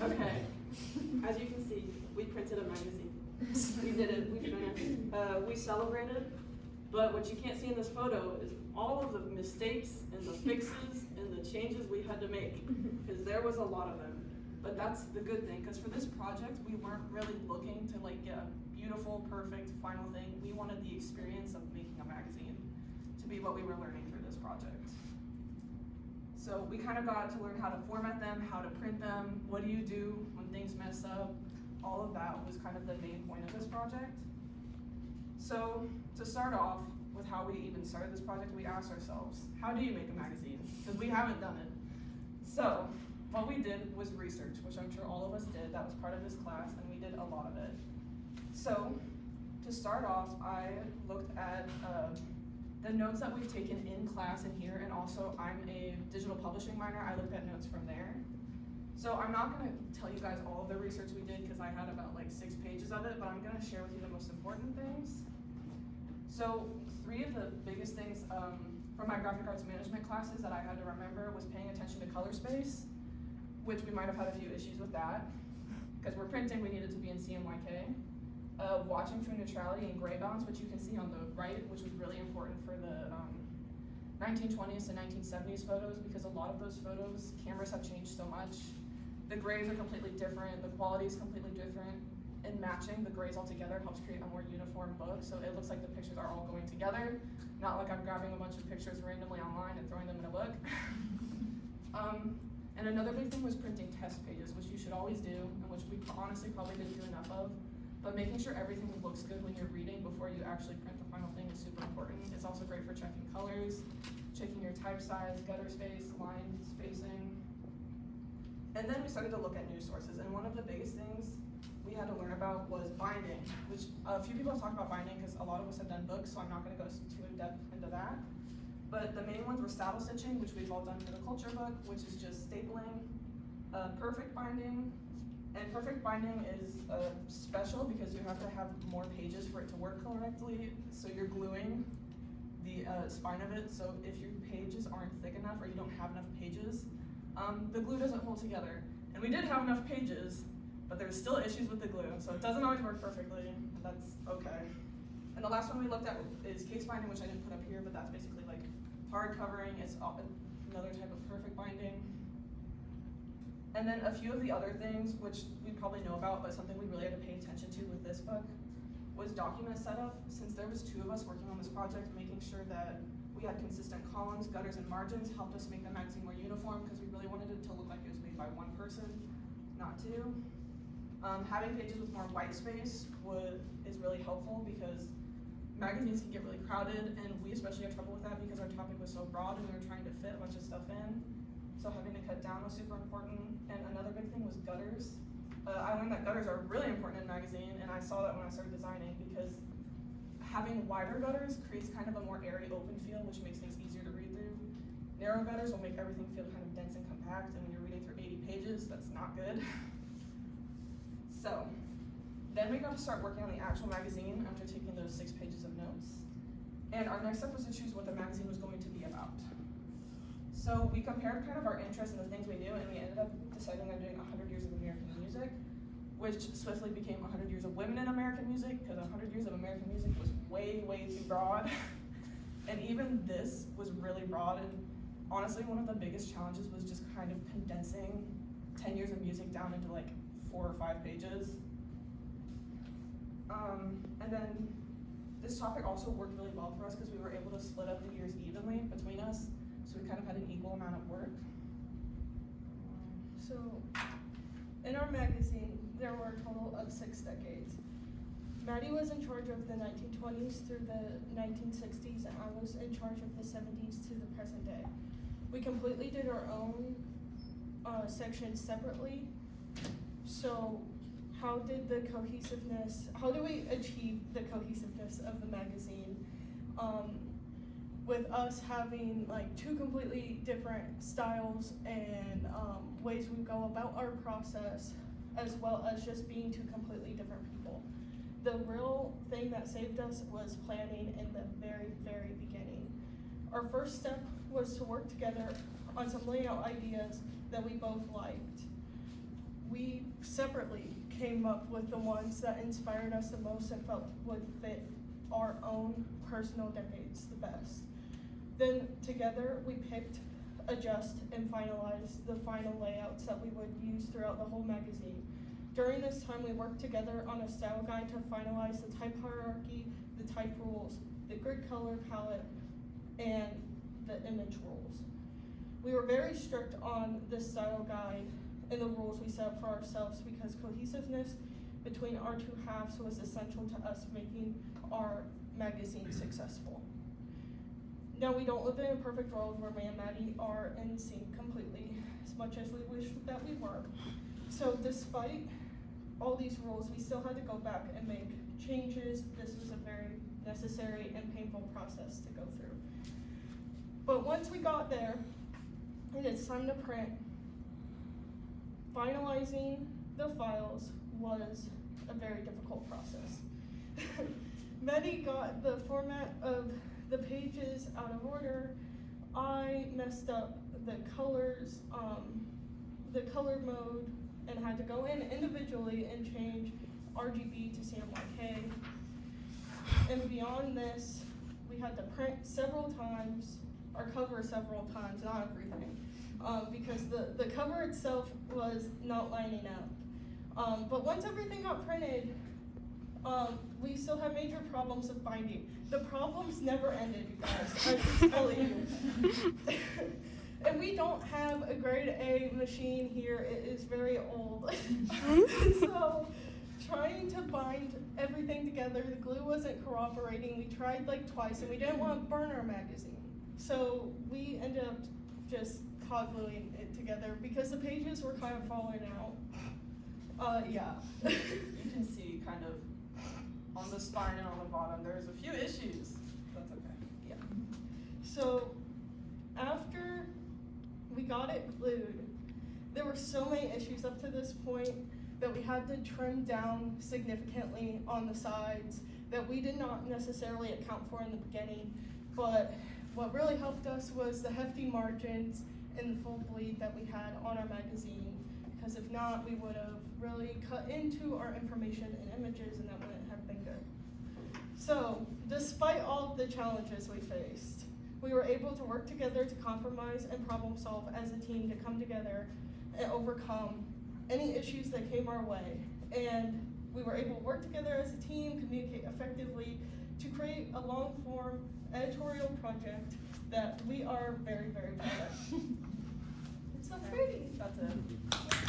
Okay, as you can see, we printed a magazine. We did it, we finished. We celebrated, but what you can't see in this photo is all of the mistakes and the fixes and the changes we had to make, because there was a lot of them. But that's the good thing, because for this project, we weren't really looking to like get a beautiful, perfect final thing. We wanted the experience of making a magazine to be what we were learning through this project. So we kind of got to learn how to format them, how to print them, what do you do when things mess up. All of that was kind of the main point of this project. So to start off with how we even started this project, we asked ourselves, how do you make a magazine? Because we haven't done it. So what we did was research, which I'm sure all of us did. That was part of this class, and we did a lot of it. So to start off, I looked at the notes that we've taken in class and here, and also I'm a digital publishing minor. I looked at notes from there. So I'm not gonna tell you guys all of the research we did because I had about like 6 pages of it, but I'm gonna share with you the most important things. So 3 of the biggest things from my graphic arts management classes that I had to remember was paying attention to color space, which we might have had a few issues with that. Because we're printing, we needed to be in CMYK. Watching for neutrality and gray balance, which you can see on the right, which was really important for the 1920s to 1970s photos, because a lot of those photos, cameras have changed so much. The grays are completely different, the quality is completely different, and matching the grays all together helps create a more uniform look, so it looks like the pictures are all going together, not like I'm grabbing a bunch of pictures randomly online and throwing them in a book. And another big thing was printing test pages, which you should always do, and which we honestly probably didn't do enough of. But making sure everything looks good when you're reading before you actually print the final thing is super important. It's also great for checking colors, checking your type size, gutter space, line spacing. And then we started to look at news sources, and one of the biggest things we had to learn about was binding, which a few people have talked about binding because a lot of us have done books, so I'm not gonna go too in depth into that. But the main ones were saddle stitching, which we've all done for the culture book, which is just stapling, perfect binding. And perfect binding is special because you have to have more pages for it to work correctly. So you're gluing the spine of it. So if your pages aren't thick enough or you don't have enough pages, the glue doesn't hold together. And we did have enough pages, but there's still issues with the glue. So it doesn't always work perfectly, and that's okay. And the last one we looked at is case binding, which I didn't put up here, but that's basically like hard covering. It's another type of perfect binding. And then a few of the other things, which we probably know about, but something we really had to pay attention to with this book, was document setup. Since there was 2 of us working on this project, making sure that we had consistent columns, gutters, and margins helped us make the magazine more uniform because we really wanted it to look like it was made by 1 person, not 2. Having pages with more white space is really helpful because magazines can get really crowded, and we especially had trouble with that because our topic was so broad and we were trying to fit a bunch of stuff in. So having to cut down was super important. And another big thing was gutters. I learned that gutters are really important in a magazine, and I saw that when I started designing because having wider gutters creates kind of a more airy open feel, which makes things easier to read through. Narrow gutters will make everything feel kind of dense and compact, and when you're reading through 80 pages, that's not good. So then we got to start working on the actual magazine after taking those 6 pages of notes. And our next step was to choose what the magazine was going to be about. So we compared kind of our interests and the things we knew, and we ended up deciding on doing 100 Years of American Music, which swiftly became 100 Years of Women in American Music, because 100 Years of American Music was way, way too broad. And even this was really broad, and honestly, one of the biggest challenges was just kind of condensing 10 years of music down into like 4 or 5 pages. And then this topic also worked really well for us because we were able to split up the years evenly between us. So we kind of had an equal amount of work. So in our magazine, there were a total of 6 decades. Maddie was in charge of the 1920s through the 1960s, and I was in charge of the 70s to the present day. We completely did our own sections separately. So how do we achieve the cohesiveness of the magazine? With us having like 2 completely different styles and ways we go about our process, as well as just being 2 completely different people. The real thing that saved us was planning in the very, very beginning. Our first step was to work together on some layout ideas that we both liked. We separately came up with the ones that inspired us the most and felt would fit our own personal decades the best. Then together we picked, adjust, and finalized the final layouts that we would use throughout the whole magazine. During this time, we worked together on a style guide to finalize the type hierarchy, the type rules, the grid color palette, and the image rules. We were very strict on this style guide and the rules we set for ourselves because cohesiveness between our two halves was essential to us making our magazine successful. Now, we don't live in a perfect world where me and Maddie are in sync completely, as much as we wish that we were. So despite all these rules, we still had to go back and make changes. This was a very necessary and painful process to go through. But once we got there, and it's time to print, finalizing the files was a very difficult process. Maddie got the format of the pages out of order. I messed up the colors, the color mode, and had to go in individually and change RGB to CMYK. And beyond this, we had to print several times, or cover several times, not everything, because the cover itself was not lining up. But once everything got printed, we still had major problems with binding. The problems never ended, you guys, I can tell you. And we don't have a grade A machine here, it is very old. So, trying to bind everything together, the glue wasn't cooperating, we tried like twice, and we didn't want to burn our magazine. So, we ended up just hot gluing it together because the pages were kind of falling out. Yeah. You can see kind of on the spine and on the bottom, there's a few issues. That's okay. Yeah. So after we got it glued, there were so many issues up to this point that we had to trim down significantly on the sides that we did not necessarily account for in the beginning. But what really helped us was the hefty margins and the full bleed that we had on our magazine. Because if not, we would have really cut into our information and images, and that wouldn't have been good. So, despite all of the challenges we faced, we were able to work together to compromise and problem solve as a team to come together and overcome any issues that came our way. And we were able to work together as a team, communicate effectively to create a long-form editorial project that we are very, very proud of. It's so pretty. That's it.